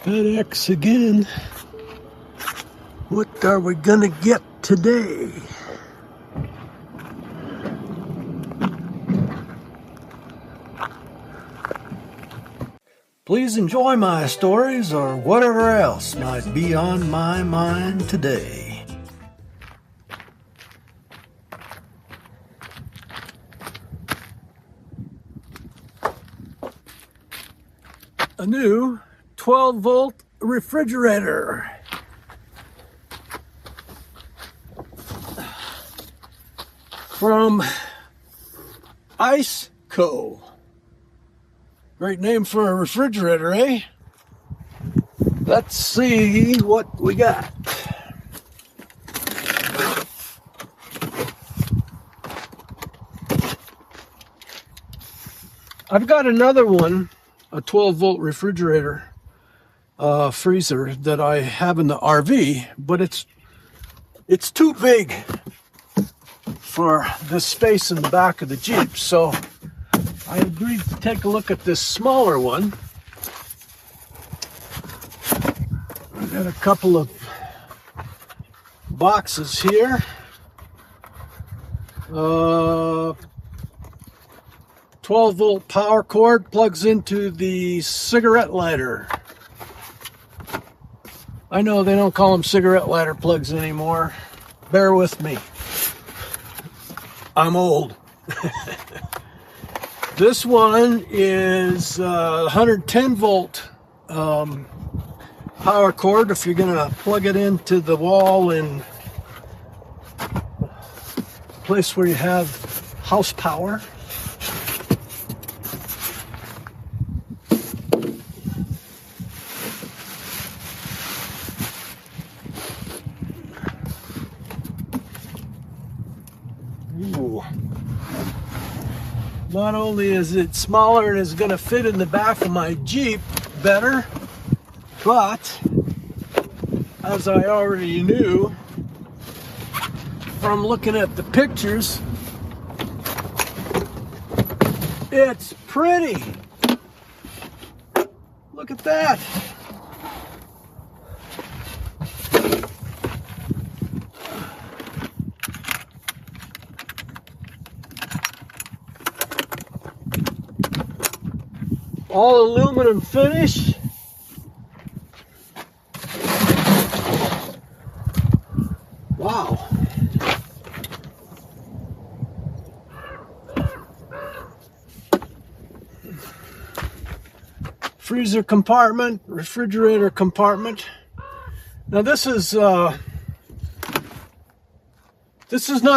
FedEx again. What are we gonna get today? Please enjoy my stories or whatever else might be on my mind today. A new 12-volt refrigerator. From ICECO. Great name for a refrigerator, eh? Let's see what we got. I've got another one, a 12-volt refrigerator freezer that I have in the RV, but it's too big for the space in the back of the Jeep, so I agreed to take a look at this smaller one. I got a couple of boxes here. 12-volt power cord plugs into the cigarette lighter. I know they don't call them cigarette lighter plugs anymore. Bear with me. I'm old. This one is 110-volt power cord if you're going to plug it into the wall in a place where you have house power. Ooh. Not only is it smaller and is going to fit in the back of my Jeep better, but as I already knew from looking at the pictures, it's pretty. Look at that. All aluminum finish. Wow. Freezer compartment, refrigerator compartment. Now this is not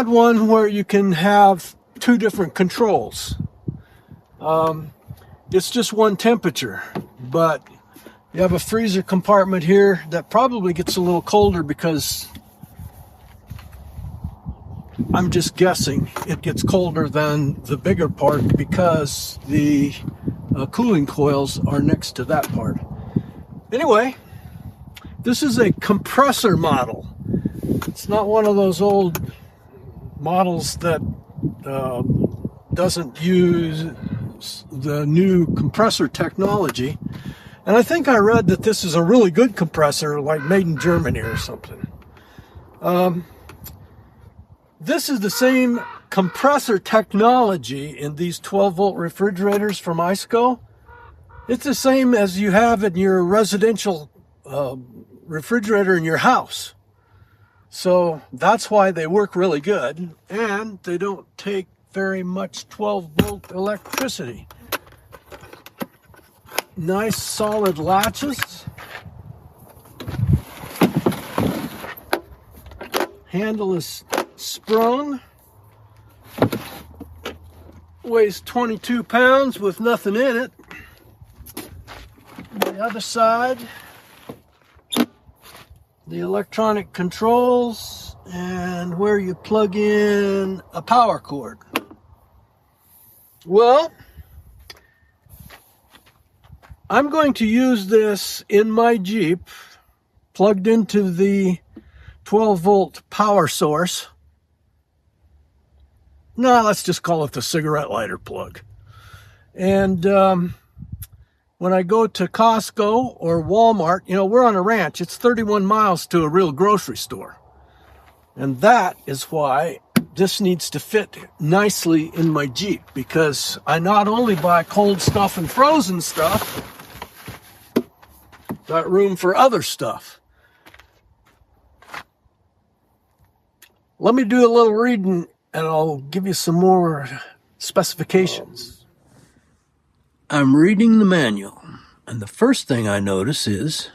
one where you can have two different controls. It's just one temperature, but you have a freezer compartment here that probably gets a little colder because I'm just guessing it gets colder than the bigger part because the cooling coils are next to that part. Anyway, this is a compressor model. It's not one of those old models that doesn't use the new compressor technology. And I think I read that this is a really good compressor, like made in Germany or something. This is the same compressor technology in these 12-volt refrigerators from ICECO. It's the same as you have in your residential refrigerator in your house. So that's why they work really good, and they don't take very much 12-volt electricity. Nice solid latches. Handle is sprung. Weighs 22 pounds with nothing in it. The other side, the electronic controls and where you plug in a power cord. Well, I'm going to use this in my Jeep plugged into the 12-volt power source. No, let's just call it the cigarette lighter plug. And when I go to Costco or Walmart, you know, we're on a ranch. It's 31 miles to a real grocery store. And that is why this needs to fit nicely in my Jeep, because I not only buy cold stuff and frozen stuff, got room for other stuff. Let me do a little reading and I'll give you some more specifications. I'm reading the manual, and the first thing I notice is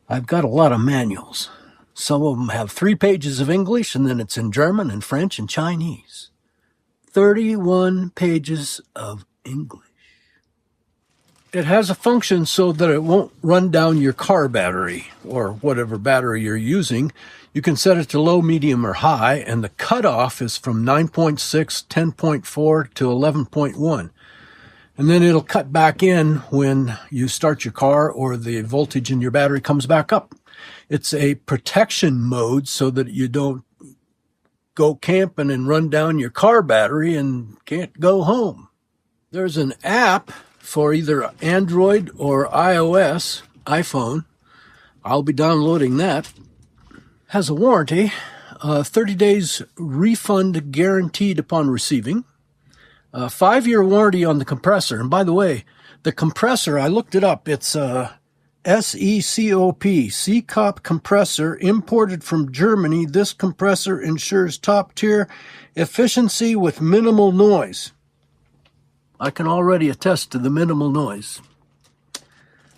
I've got a lot of manuals. Some of them have 3 pages of English, and then it's in German and French and Chinese. 31 pages of English. It has a function so that it won't run down your car battery or whatever battery you're using. You can set it to low, medium, or high, and the cutoff is from 9.6, 10.4 to 11.1. And then it'll cut back in when you start your car or the voltage in your battery comes back up. It's a protection mode so that you don't go camping and run down your car battery and can't go home. There's an app for either Android or iOS, iPhone. I'll be downloading that. Has a warranty, 30 days refund guaranteed upon receiving. 5-year warranty on the compressor. And by the way, the compressor, I looked it up. It's SECOP Compressor, imported from Germany. This compressor ensures top-tier efficiency with minimal noise. I can already attest to the minimal noise.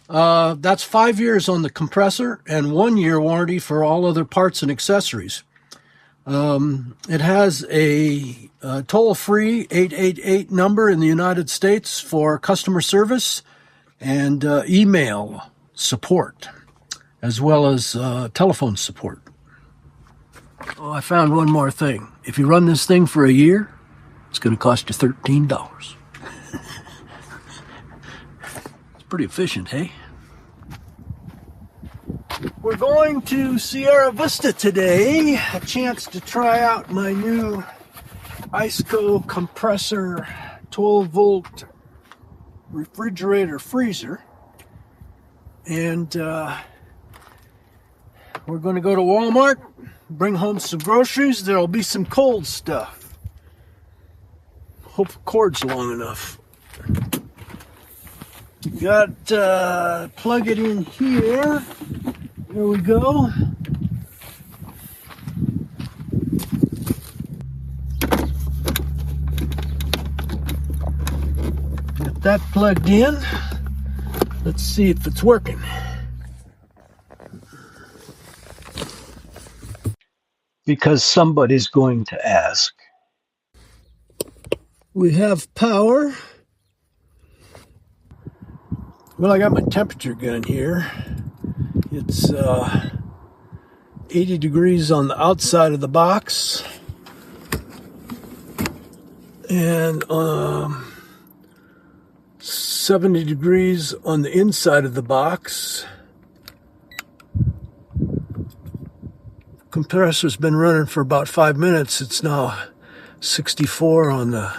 That's 5 years on the compressor and 1-year warranty for all other parts and accessories. It has a toll-free 888 number in the United States for customer service and email support, as well as telephone support. Oh, I found one more thing. If you run this thing for a year, it's going to cost you $13. It's pretty efficient, hey? We're going to Sierra Vista today, a chance to try out my new ICECO Compressor 12-volt refrigerator freezer. And we're going to go to Walmart, bring home some groceries. There'll be some cold stuff. Hope the cord's long enough. Got plug it in here. There we go. Got that plugged in. Let's see if it's working. Because somebody's going to ask. We have power. Well, I got my temperature gun here. It's 80 degrees on the outside of the box. And 70 degrees on the inside of the box. Compressor's been running for about 5 minutes. It's now 64 on the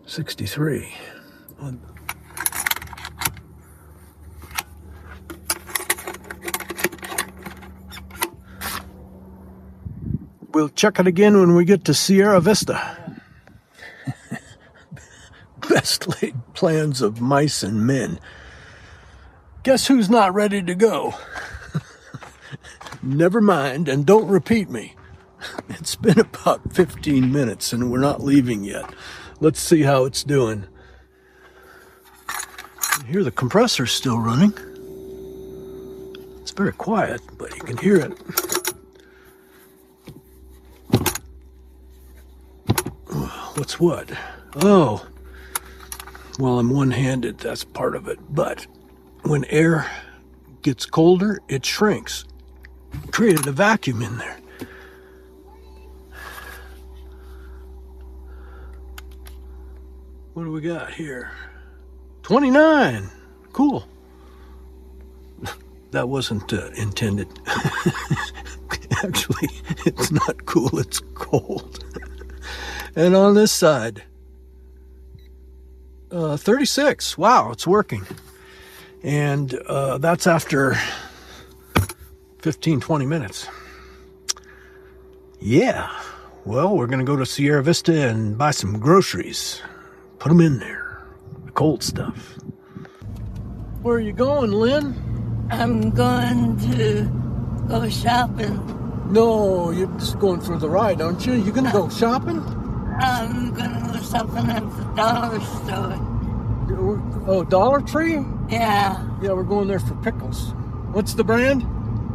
63. We'll check it again when we get to Sierra Vista. Best laid plans of mice and men. Guess who's not ready to go? Never mind, and don't repeat me. It's been about 15 minutes and we're not leaving yet. Let's see how it's doing. I hear the compressor's still running. It's very quiet, but you can hear it. What's what? Oh, well, I'm one-handed, that's part of it. But when air gets colder, it shrinks. Created a vacuum in there. What do we got here? 29. Cool. That wasn't intended. Actually, it's not cool, it's cold. And on this side, 36. Wow, it's working. And that's after 15-20 minutes. Yeah, well, we're gonna go to Sierra Vista and buy some groceries, put them in there, the cold stuff. Where are you going, Lynn? I'm going to go shopping. No, you're just going for the ride, aren't you? You gonna go shopping? I'm gonna go shopping at the dollar store. Oh, Dollar Tree? Yeah. Yeah, we're going there for pickles. What's the brand?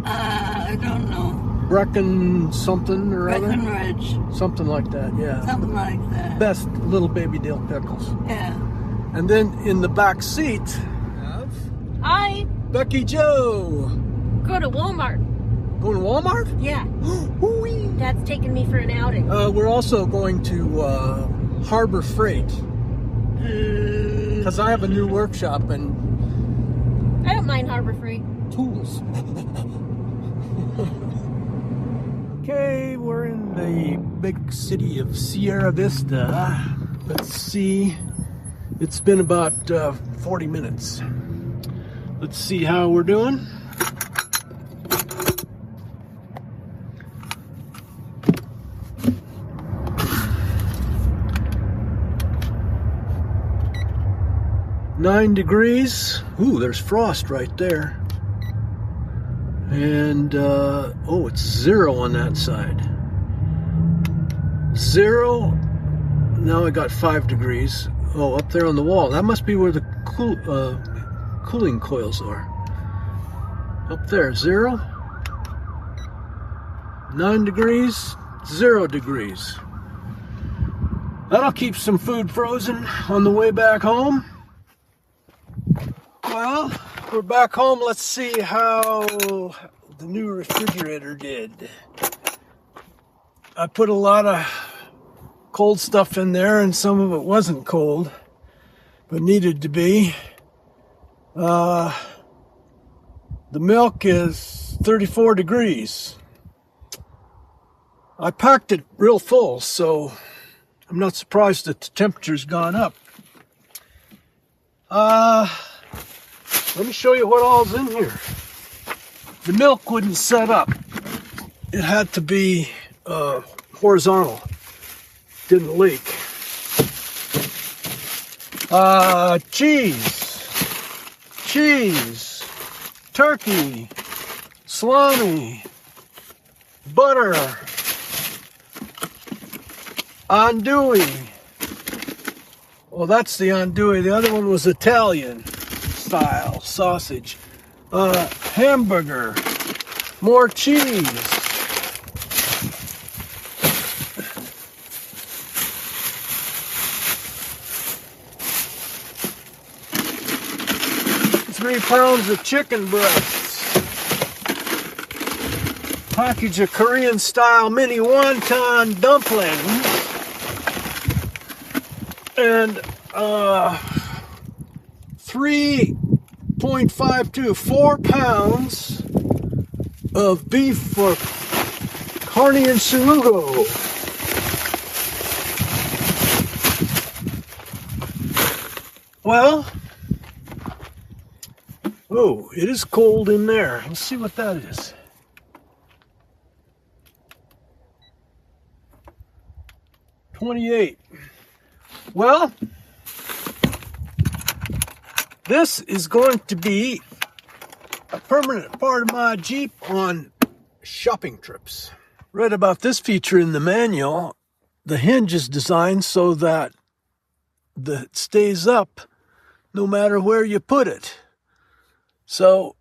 I don't know. Brecken something or other? Breckenridge. Something like that, yeah. Something like that. Best little baby dill pickles. Yeah. And then in the back seat, Hi. Becky Joe. Go to Walmart. Going to Walmart? Yeah. Hoo-wee. Dad's taking me for an outing. We're also going to Harbor Freight. Because I have a new workshop and I don't mind Harbor Freight. tools. Okay, we're in the big city of Sierra Vista. Let's see. It's been about 40 minutes. Let's see how we're doing. Nine degrees. Ooh, there's frost right there. And, oh, it's 0 on that side. 0. Now I got 5 degrees. Oh, up there on the wall. That must be where the cooling coils are. Up there, 0. 9 degrees, 0 degrees. That'll keep some food frozen on the way back home. Well, we're back home. Let's see how the new refrigerator did. I put a lot of cold stuff in there, and some of it wasn't cold, but needed to be. The milk is 34 degrees. I packed it real full, so I'm not surprised that the temperature's gone up. Let me show you what all's in here. The milk wouldn't set up. It had to be horizontal. Didn't leak. Cheese, turkey, salami, butter, andouille. Well, that's the andouille. The other one was Italian style sausage. Hamburger, more cheese. Three pounds of chicken breasts. Package of Korean style mini wonton dumplings. And 4 pounds of beef for carne and surugo. Well, oh, it is cold in there. Let's see what that is. $28. Well, this is going to be a permanent part of my Jeep on shopping trips. Read about this feature in the manual. The hinge is designed so that it stays up no matter where you put it. So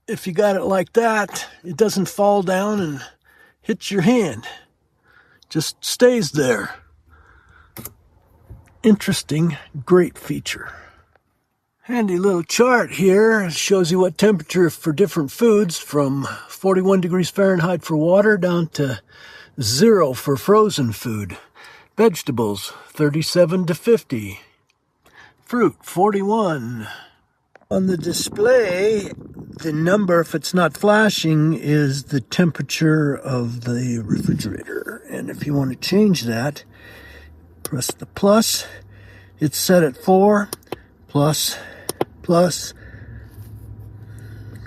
if you got it like that, it doesn't fall down and hit your hand. Just stays there. Interesting, great feature. Handy little chart here. It shows you what temperature for different foods, from 41 degrees Fahrenheit for water down to 0 for frozen food. Vegetables, 37 to 50. Fruit, 41. On the display, the number, if it's not flashing, is the temperature of the refrigerator. And if you want to change that, press the plus. It's set at 4 plus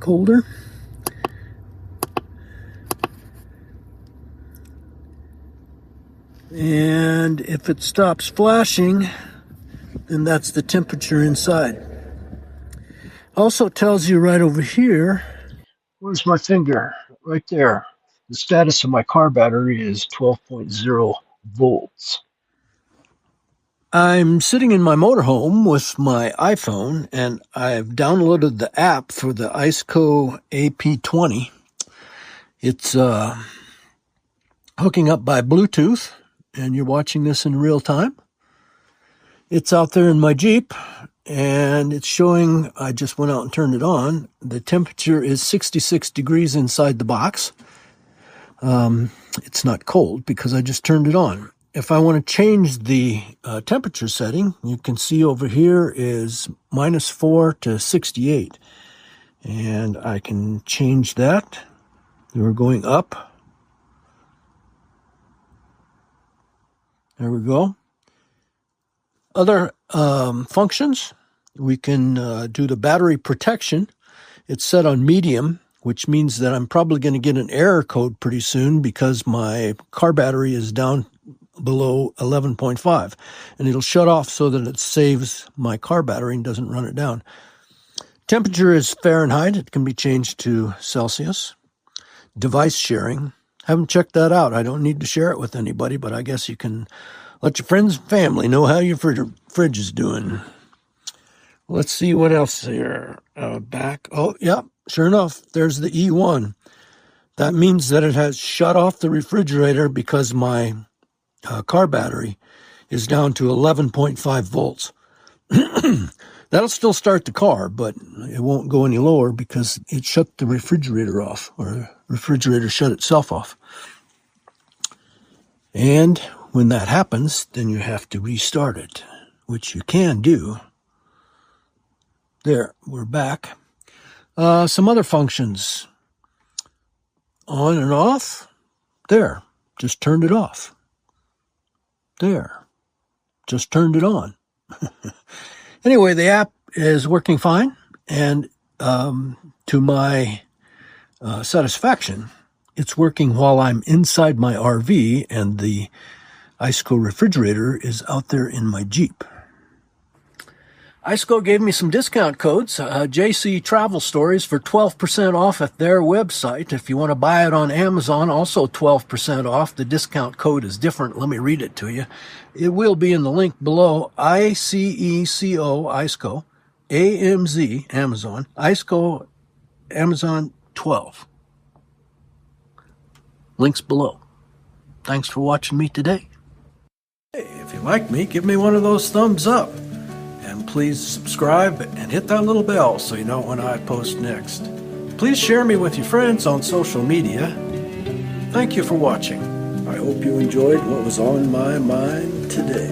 colder. And if it stops flashing, then that's the temperature inside. Also tells you right over here, where's my finger? Right there. The status of my car battery is 12.0 volts. I'm sitting in my motorhome with my iPhone, and I've downloaded the app for the ICECO AP20. It's hooking up by Bluetooth, and you're watching this in real time. It's out there in my Jeep, and it's showing, I just went out and turned it on, the temperature is 66 degrees inside the box. It's not cold because I just turned it on. If I want to change the temperature setting, you can see over here is -4 to 68. And I can change that. We're going up. There we go. Other functions, we can do the battery protection. It's set on medium, which means that I'm probably going to get an error code pretty soon because my car battery is down below 11.5, and it'll shut off so that it saves my car battery and doesn't run it down. Temperature is Fahrenheit. It can be changed to Celsius. Device sharing. Haven't checked that out. I don't need to share it with anybody, but I guess you can let your friends and family know how your fridge is doing. Let's see what else here. Back. Oh, yeah, sure enough, there's the E1. That means that it has shut off the refrigerator because my car battery is down to 11.5 volts. That'll still start the car, but it won't go any lower because it shut the refrigerator off, or the refrigerator shut itself off. And when that happens, then you have to restart it, which you can do. There, we're back. Some other functions. On and off. There, just turned it off. There, just turned it on. Anyway, the app is working fine, and to my satisfaction, it's working while I'm inside my RV, and the ICECO refrigerator is out there in my Jeep. ICECO gave me some discount codes, JC Travel Stories for 12% off at their website. If you want to buy it on Amazon, also 12% off. The discount code is different. Let me read it to you. It will be in the link below. ICECO, ICECO, AMZ, Amazon, ICECO, Amazon 12. Links below. Thanks for watching me today. Hey, if you like me, give me one of those thumbs up. And please subscribe and hit that little bell so you know when I post next. Please share me with your friends on social media. Thank you for watching. I hope you enjoyed what was on my mind today.